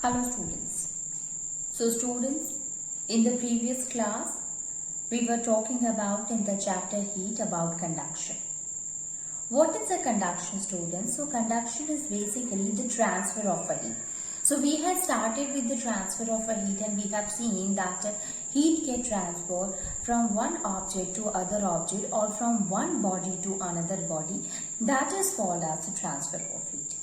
Hello students. So students, in the previous class, we were talking about in the chapter heat about conduction. What is a conduction, students? So conduction is basically the transfer of a heat. So we had started with the transfer of a heat and we have seen that heat get transferred from one object to other object or from one body to another body. That is called as the transfer of heat.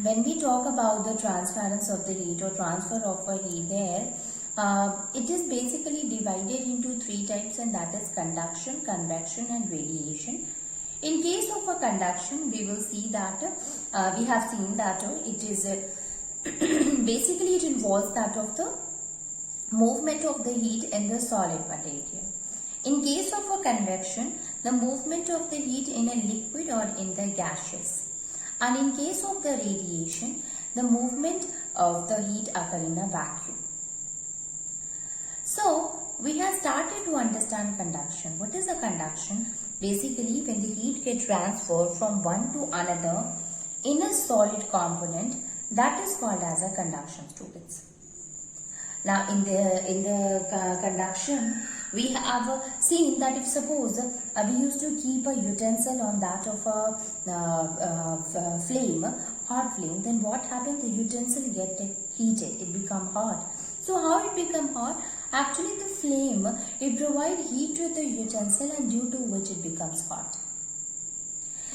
When we talk about the transference of the heat or transfer of a heat it is basically divided into three types, and that is conduction, convection and radiation. In case of a conduction, we will see that we have seen that it is basically it involves that of the movement of the heat in the solid material. In case of a convection, the movement of the heat in a liquid or in the gaseous. And in case of the radiation, the movement of the heat occur in a vacuum. So, we have started to understand conduction. What is a conduction? Basically, when the heat gets transferred from one to another in a solid component, that is called as a conduction, students. Now, in the conduction, we have seen that if suppose we used to keep a utensil on that of a flame, hot flame, then what happened? The utensil get heated, it become hot. So how it become hot? Actually the flame, it provide heat to the utensil and due to which it becomes hot.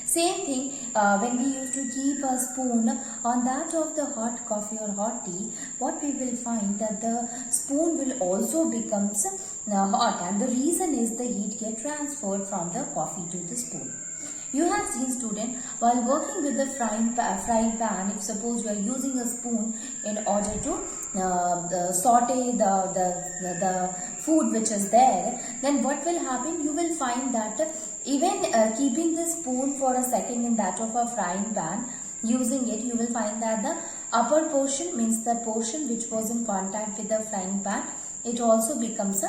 Same thing when we used to keep a spoon on that of the hot coffee or hot tea, what we will find that the spoon will also becomes hot, and the reason is the heat get transferred from the coffee to the spoon. You have seen, student, while working with the frying pan, if suppose you are using a spoon in order to saute the food which is there, then what will happen? You will find that even keeping the spoon for a second in that of a frying pan, using it, you will find that the upper portion, means the portion which was in contact with the frying pan, it also becomes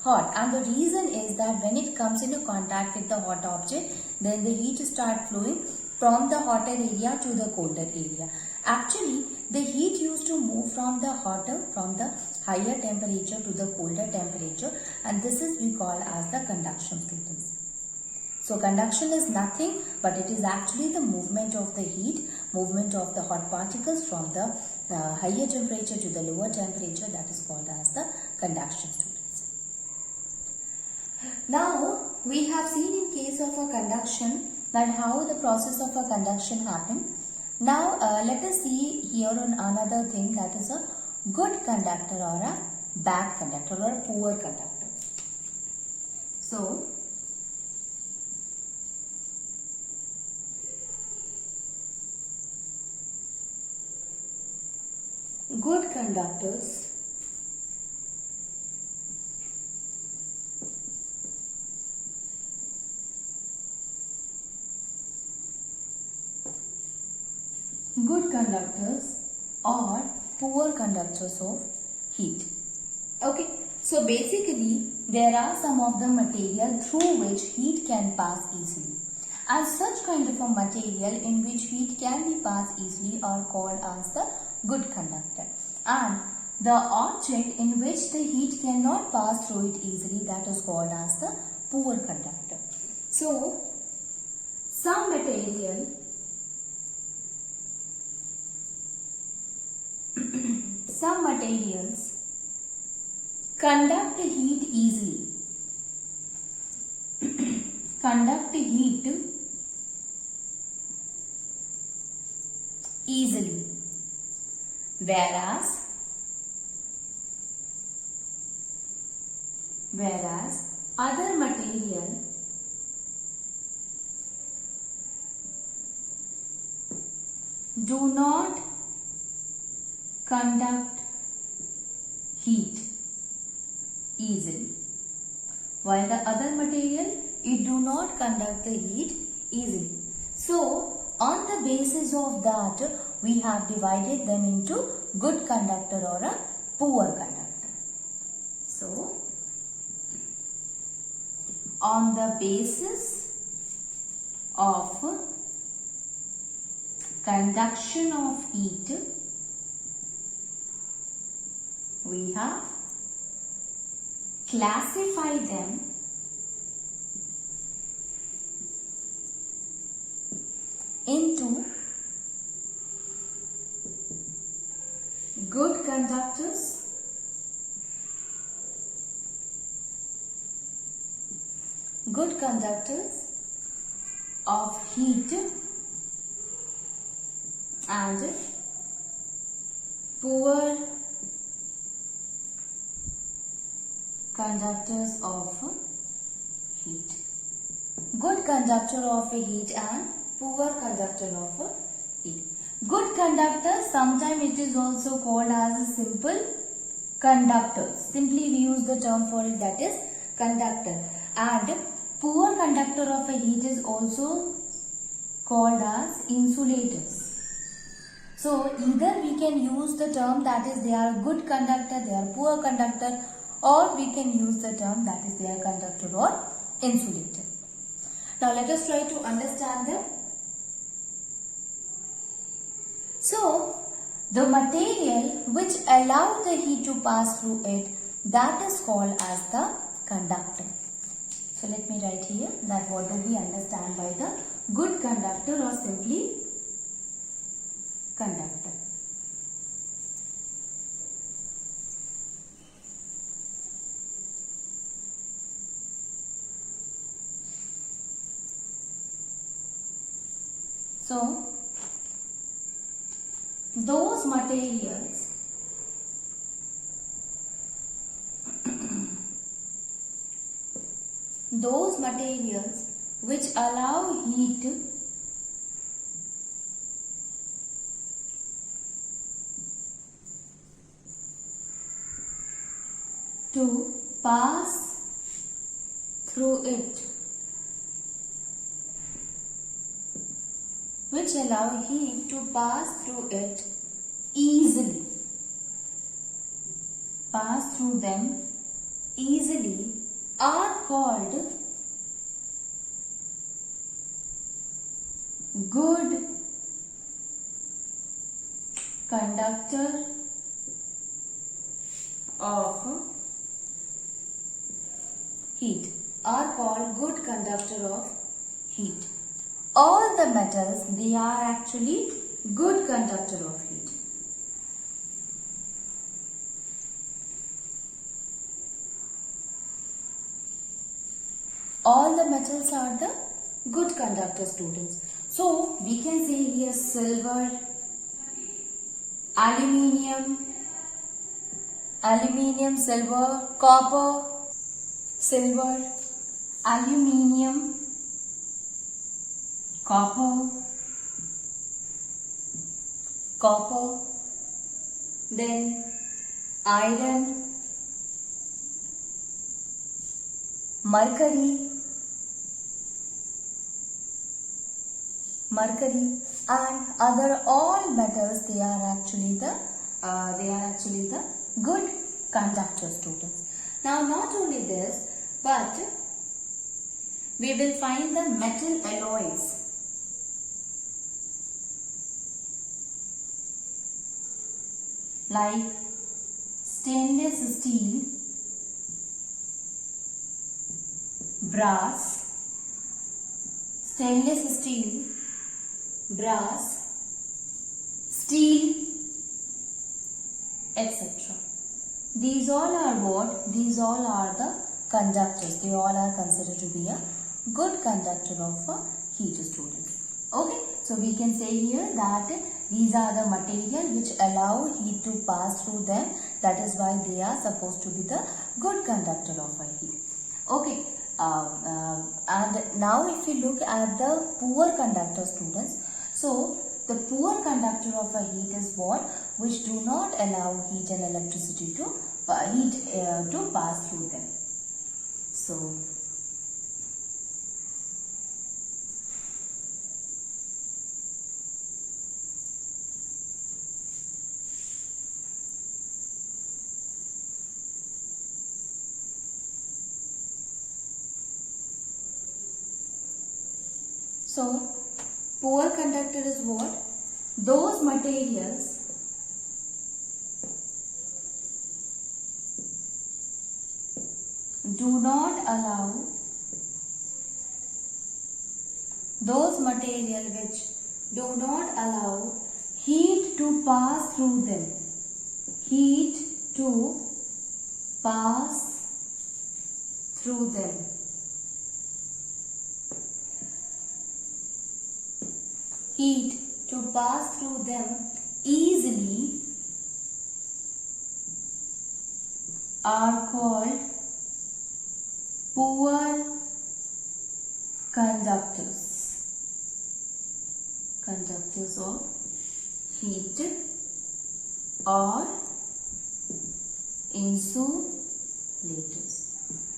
hot, and the reason is that when it comes into contact with the hot object, then the heat start flowing from the hotter area to the colder area. Actually, the heat used to move from the higher temperature to the colder temperature, and this is we call as the conduction, students. So conduction is nothing but it is actually the movement of the heat, movement of the hot particles from the higher temperature to the lower temperature, that is called as the conduction, students. Now, we have seen in case of a conduction that how the process of a conduction happen. Now, let us see here on another thing, that is a good conductor or a bad conductor or a poor conductor. So, good conductors or poor conductors of heat. Okay, so basically there are some of the material through which heat can pass easily, and such kind of a material in which heat can be passed easily are called as the good conductor, and the object in which the heat cannot pass through it easily, that is called as the poor conductor. So some materials conduct heat easily. Conduct heat easily, whereas other material do not conduct heat easily, while the other material, it do not conduct the heat easily. So, on the basis of that, we have divided them into good conductor or a poor conductor. So, on the basis of conduction of heat, we have classified them into good conductors of heat and poor conductors of heat. Good conductor of heat and poor conductor of heat. Good conductor, sometimes it is also called as a simple conductor. Simply we use the term for it, that is conductor. And poor conductor of heat is also called as insulators. So either we can use the term that is they are good conductor, they are poor conductor, or we can use the term that is they are conductor or insulator. Now let us try to understand them. So the material which allow the heat to pass through it, that is called as the conductor. So let me write here that what do we understand by the good conductor or simply conductor. So those materials which allow heat to pass through it, easily, pass through them easily, are called good conductor of heat. All the metals, they are actually good conductor of heat. All the metals are the good conductor, students. So we can say here silver, aluminium, silver, copper, silver, aluminium, copper, then iron, mercury, and other all metals, they are actually the good conductor, students. Now not only this, but we will find the metal alloys. Like stainless steel, brass, steel, etc. These all are what? These all are the conductors. They all are considered to be a good conductor of heat, students. Okay, so we can say here that these are the material which allow heat to pass through them. That is why they are supposed to be the good conductor of heat. Okay, and now if you look at the poor conductor, students. So the poor conductor of heat is what? Which do not allow heat and electricity to pass through them. So poor conductor is what? those materials do not allow those material which do not allow heat to pass through them. Heat to pass through them. Heat to pass through them easily are called poor conductors. Conductors of heat or insulators.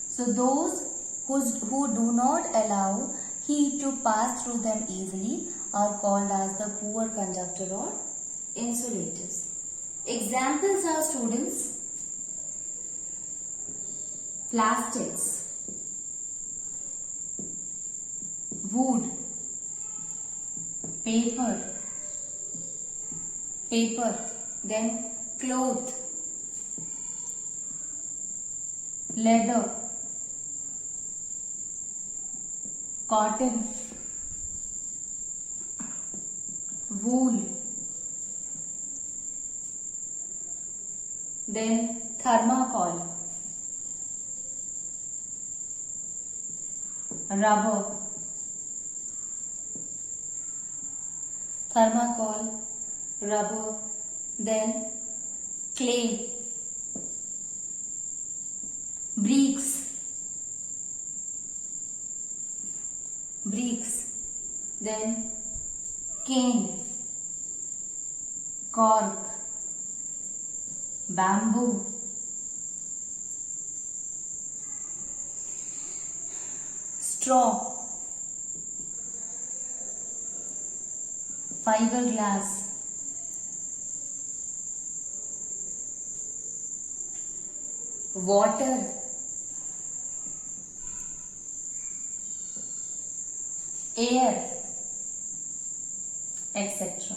So those who do not allow heat to pass through them easily are called as the poor conductor or insulators. Examples are, students, plastics, wood, paper, then cloth, leather, cotton, wool, then thermocol, rubber, thermocol, rubber, then clay, bricks, then cane, cork, bamboo, straw, fiberglass, water, air, etc.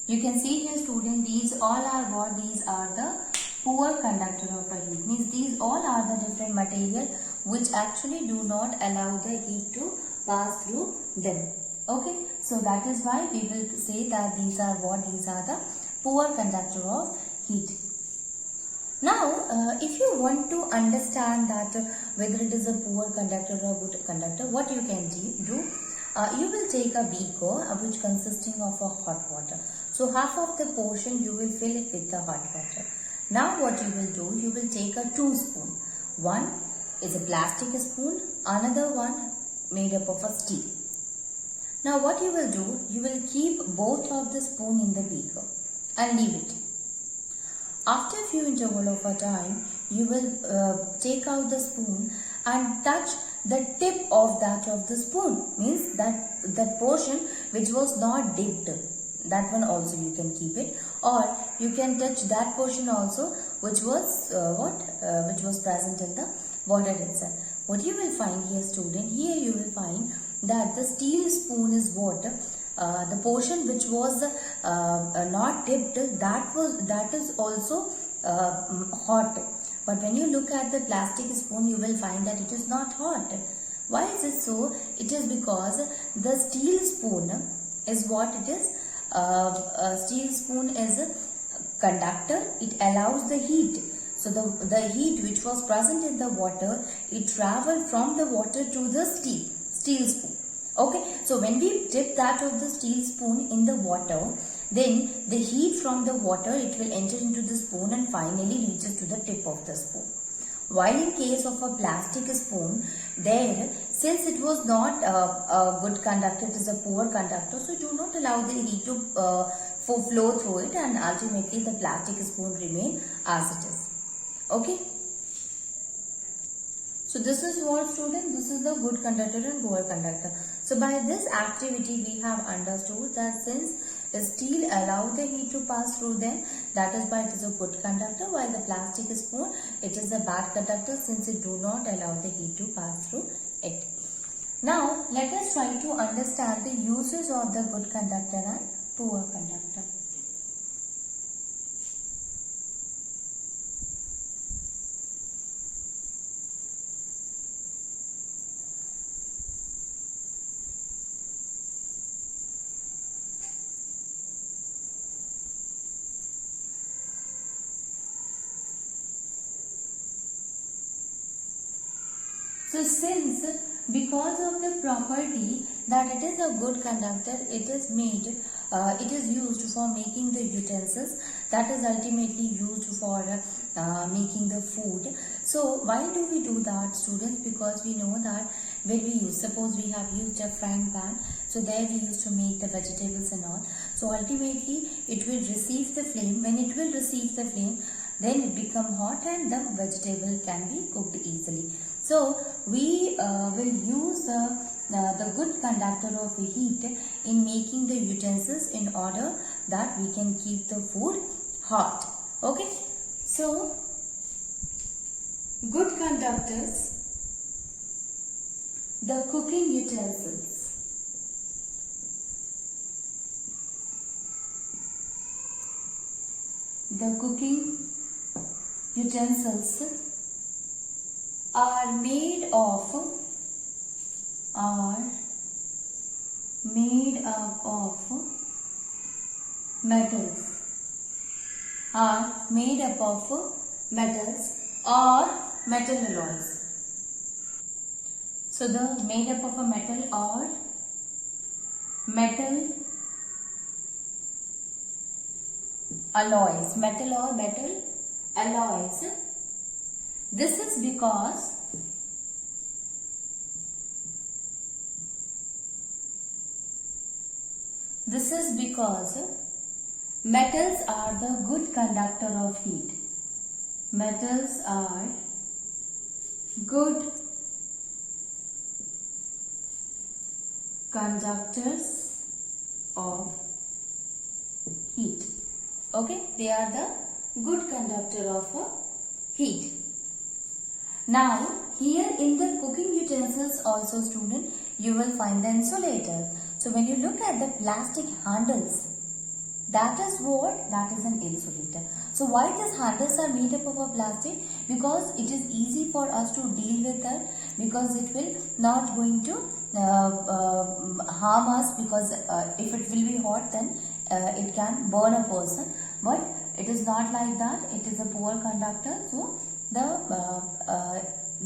You can see here, student, these all are what? These are the poor conductor of a heat. Means these all are the different material which actually do not allow the heat to pass through them. Okay, so that is why we will say that these are what? These are the poor conductor of heat. Now, if you want to understand that whether it is a poor conductor or good conductor, what you can do, you will take a beaker which consisting of a hot water. So half of the portion you will fill it with the hot water. Now what you will do, you will take a 2 spoon. One is a plastic spoon, another one made up of a steel. Now what you will do, you will keep both of the spoon in the beaker and leave it. After a few interval of a time, you will take out the spoon and touch the tip of the spoon. Means that portion which was not dipped, that one also you can keep it, or you can touch that portion also which was which was present in the water itself. What you will find here, student, here you will find that the steel spoon is what? The portion which was not dipped, that is also hot. But when you look at the plastic spoon, you will find that it is not hot. Why is it so? It is because the steel spoon is what it is. Steel spoon is a conductor. It allows the heat. So the heat which was present in the water, it traveled from the water to the steel spoon. Okay, so when we dip that of the steel spoon in the water, then the heat from the water, it will enter into the spoon and finally reaches to the tip of the spoon. While in case of a plastic spoon, there, since it was not a good conductor, it is a poor conductor, so do not allow the heat to flow through it, and ultimately the plastic spoon remain as it is. Okay. So this is what, student, this is the good conductor and poor conductor. So by this activity we have understood that since the steel allow the heat to pass through them, that is why it is a good conductor, while the plastic spoon, it is a bad conductor since it do not allow the heat to pass through it. Now, let us try to understand the uses of the good conductor and poor conductor. So since because of the property that it is a good conductor, it is used for making the utensils that is ultimately used for making the food. So why do we do that, students? Because we know that when we use, suppose we have used a frying pan, so there we used to make the vegetables and all. So ultimately it will receive the flame. When it will receive the flame, then it become hot and the vegetable can be cooked easily. So we will use the good conductor of heat in making the utensils in order that we can keep the food hot. Okay. So good conductors, the cooking utensils. The cooking utensils are made up of metals. Are made up of metals or metal alloys. So the made up of a metal or metal alloys. Metal or metal alloys. This is because metals are the good conductor of heat. Metals are good conductors of heat. Okay, they are the good conductor of heat. Now, here in the cooking utensils also, student, you will find the insulator. So, when you look at the plastic handles, that is what? That is an insulator. So, why these handles are made up of a plastic? Because it is easy for us to deal with that, because it will not going to harm us, because if it will be hot, then it can burn a person. But it is not like that. It is a poor conductor. So,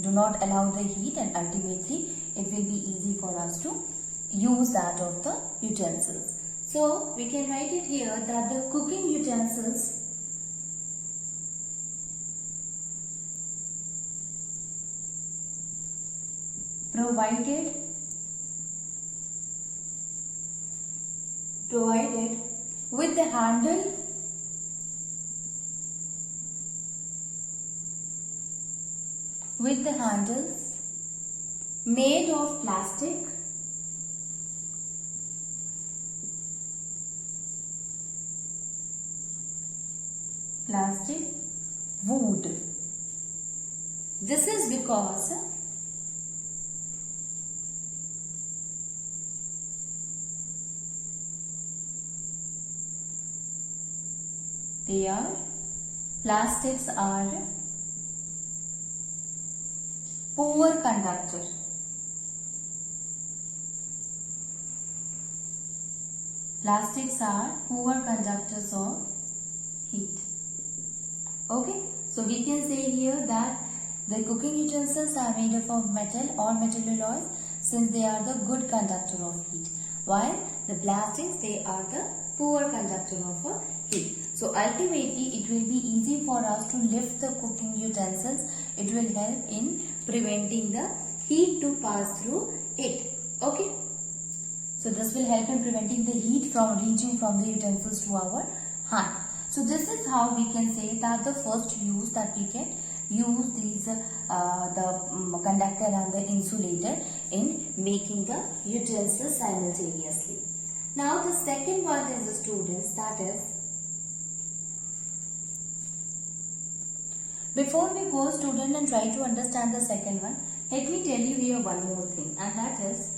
do not allow the heat, and ultimately it will be easy for us to use that of the utensils. So we can write it here that the cooking utensils provided with the handle handles made of plastic wood. This is because plastics are poor conductor. Plastics are poor conductors of heat. Okay, so we can say here that the cooking utensils are made up of metal or metal alloys, since they are the good conductor of heat, while the plastics, they are the poor conductor of heat. So ultimately it will be easy for us to lift the cooking utensils. It will help in preventing the heat to pass through it. Okay. So this will help in preventing the heat from reaching from the utensils to our hand. So this is how we can say that the first use that we can use these the conductor and the insulator in making the utensils simultaneously. Now the second one is the students, that is, before we go student and try to understand the second one, Let me tell you here one more thing, and that is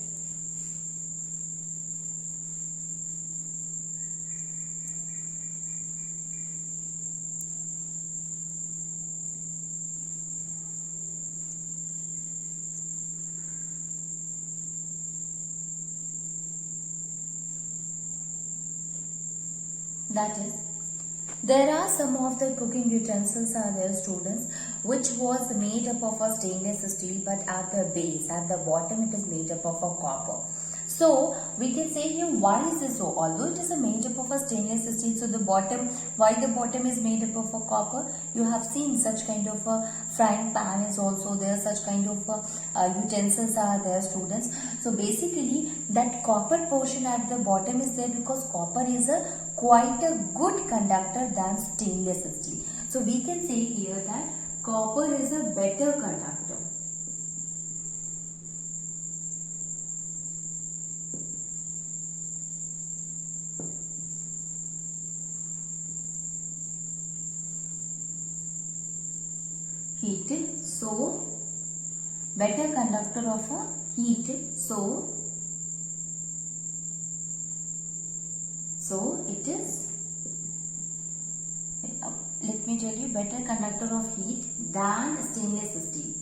there are some of the cooking utensils are there, students, which was made up of a stainless steel, but at the base, at the bottom, it is made up of a copper. So we can say here, why is this so? Although it is made up of a stainless steel, so the bottom, why the bottom is made up of a copper? You have seen such kind of a frying pan is also there, such kind of utensils are there, students. So basically that copper portion at the bottom is there because copper is quite a good conductor than stainless steel. So we can say here that copper is a better conductor. Heat, so better conductor of a heat, so it is, let me tell you, better conductor of heat than stainless steel,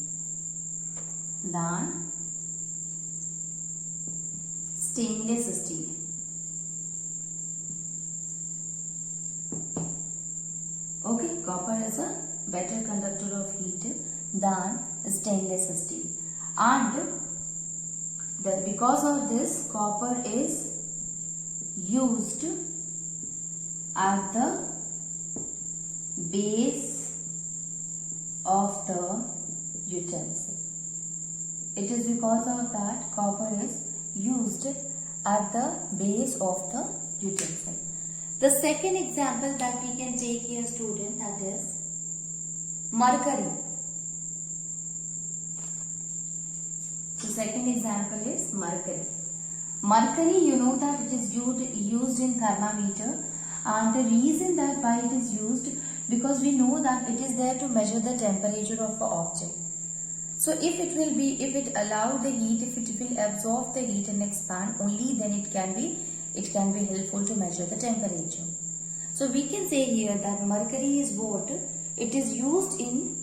Okay, copper is a better conductor of heat than stainless steel, and because of this, copper is used at the base of the utensil. It is because of that copper is used at the base of the utensil. The second example that we can take here, student, that is mercury. The second example is mercury. Mercury, you know that it is used in thermometer, and the reason that why it is used, because we know that it is there to measure the temperature of an object. So if it allow the heat, if it will absorb the heat and expand, only then it can be helpful to measure the temperature. So we can say here that mercury is what? It is used in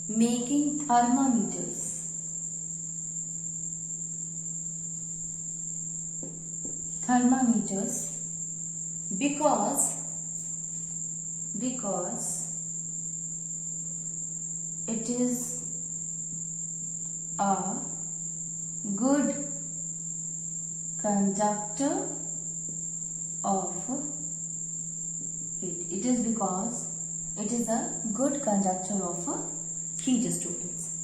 making thermometers. Because it is a good conductor of heat. It is because it is a good conductor of heat, students.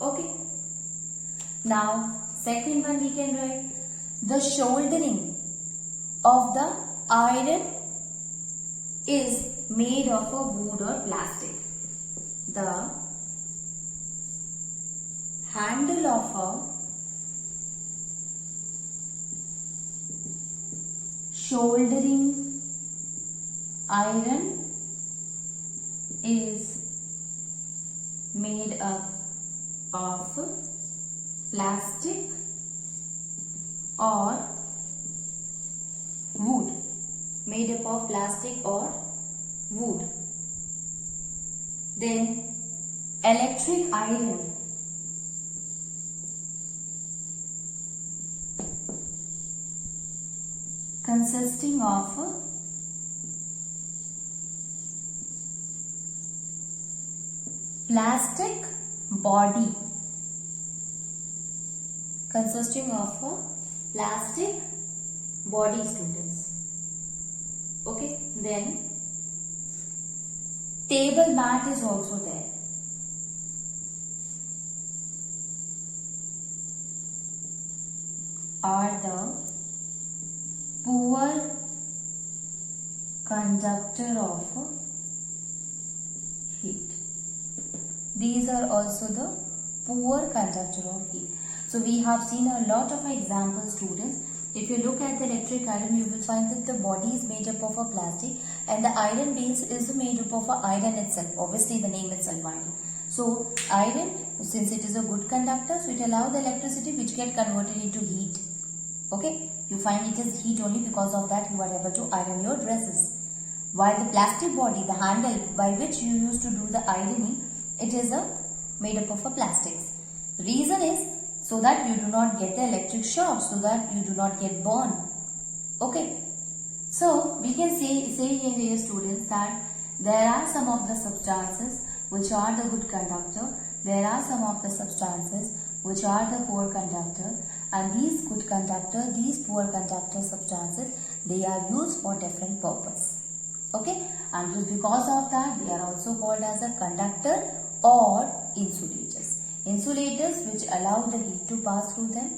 Okay. Now, second one we can write the soldering of the iron is made of a wood or plastic. The handle of a soldering iron is made up of plastic or wood. Made up of plastic or wood. Then electric iron consisting of plastic body, students. Okay, then table mat is also there. Are the poor conductor of heat. These are also the poor conductor of heat. So we have seen a lot of examples, students. If you look at the electric iron, you will find that the body is made up of a plastic and the iron base is made up of a iron itself. Obviously the name itself iron. So iron, since it is a good conductor, so it allows the electricity which get converted into heat. Okay, you find it is heat only, because of that you are able to iron your dresses. While the plastic body, the handle by which you used to do the ironing, it is made up of a plastics. The reason is so that you do not get the electric shock, so that you do not get burned. Okay, so we can say here students that there are some of the substances which are the good conductor, there are some of the substances which are the poor conductor, and these good conductor, these poor conductor substances, they are used for different purpose. Okay, and just because of that they are also called as a conductor or insulators. Insulators which allow the heat to pass through them,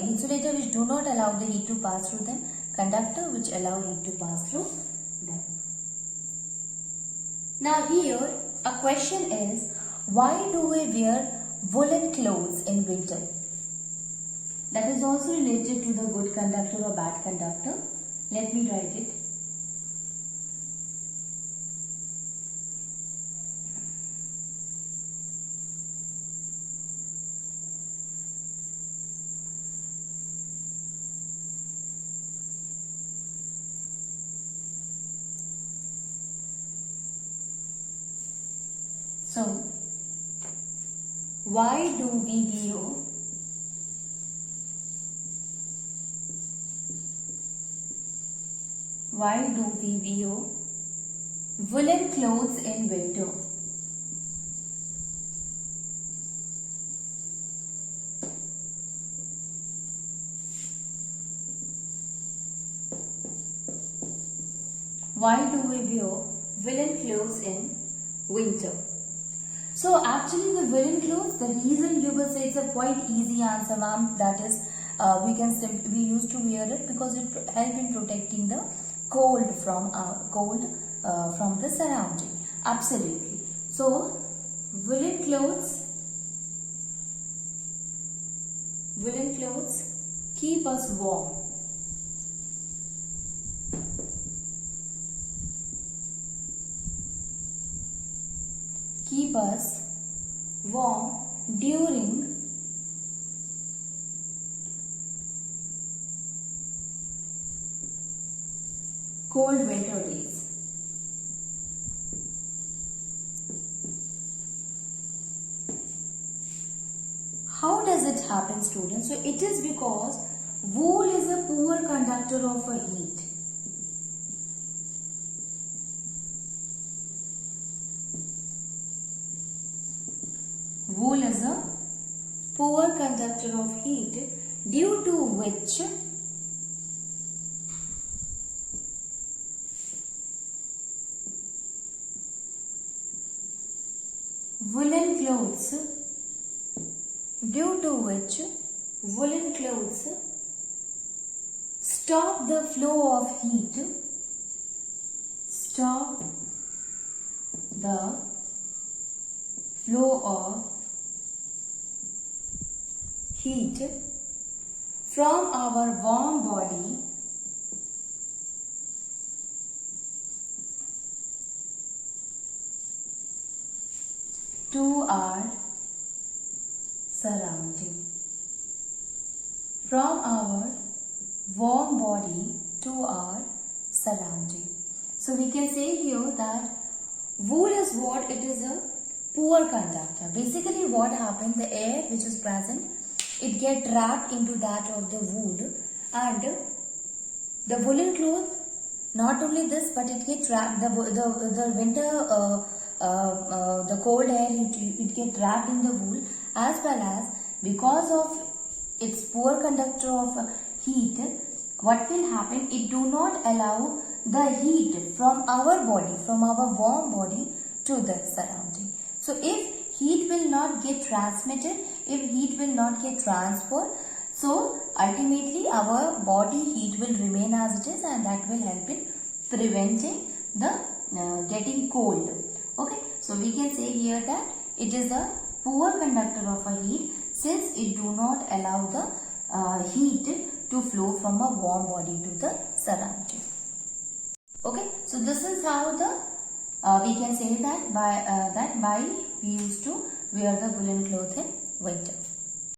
insulator which do not allow the heat to pass through them, conductor which allow heat to pass through them. Now here a question is, why do we wear woolen clothes in winter? That is also related to the good conductor or bad conductor. Let me write it. So, why do we wear woolen clothes in winter? Why do we wear woolen clothes in winter? So actually the woolen clothes, the reason you will say it's a quite easy answer, ma'am, that is we used to wear it because it help in protecting the cold from the surrounding. Absolutely. So woolen clothes keep us warm. Keep us warm during cold winter days. How does it happen, students? So it is because wool is a poor conductor of a heat. Wool is a poor conductor of heat, due to which woolen clothes stop the flow of heat, from our warm body to our surrounding. From our warm body to our surrounding. So we can say here that wool is what? It is a poor conductor. Basically what happens, the air which is present, it get trapped into that of the wool, and the woolen cloth, not only this, but it get trapped, the winter the cold air, it get trapped in the wool, as well as because of its poor conductor of heat, what will happen, it do not allow the heat from our body, from our warm body to the surrounding. So if heat will not get transmitted, if heat will not get transferred, so ultimately our body heat will remain as it is, and that will help in preventing the getting cold. Okay, so we can say here that it is a poor conductor of a heat since it do not allow the heat to flow from a warm body to the surrounding. Okay, so this is how the we can say that by we used to wear the woolen cloth in winter.